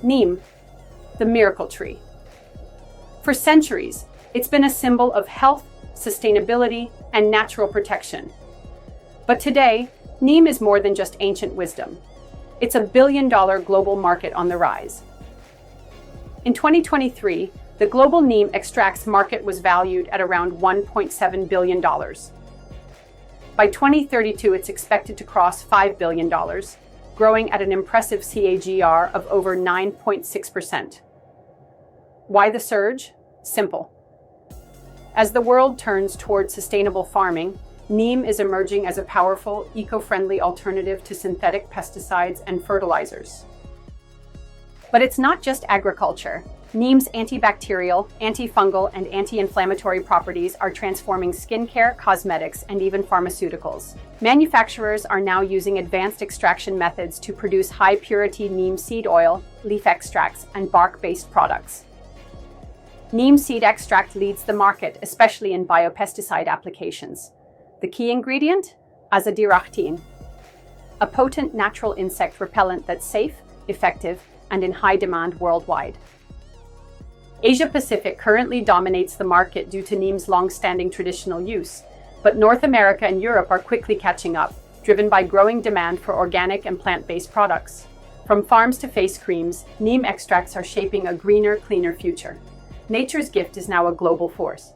Neem, the miracle tree. For centuries, it's been a symbol of health, sustainability, and natural protection. But today, Neem is more than just ancient wisdom. It's a billion-dollar global market on the rise. In 2023, the global Neem extracts market was valued at around $1.7 billion. By 2032, it's expected to cross $5 billion, growing at an impressive CAGR of over 9.6%. Why the surge? Simple. As the world turns toward sustainable farming, Neem is emerging as a powerful, eco-friendly alternative to synthetic pesticides and fertilizers. But it's not just agriculture. Neem's antibacterial, antifungal, and anti-inflammatory properties are transforming skincare, cosmetics, and even pharmaceuticals. Manufacturers are now using advanced extraction methods to produce high-purity neem seed oil, leaf extracts, and bark-based products. Neem seed extract leads the market, especially in biopesticide applications. The key ingredient? Azadirachtin, a potent natural insect repellent that's safe, effective, and in high demand worldwide. Asia-Pacific currently dominates the market due to Neem's long-standing traditional use, but North America and Europe are quickly catching up, driven by growing demand for organic and plant-based products. From farms to face creams, Neem extracts are shaping a greener, cleaner future. Nature's gift is now a global force.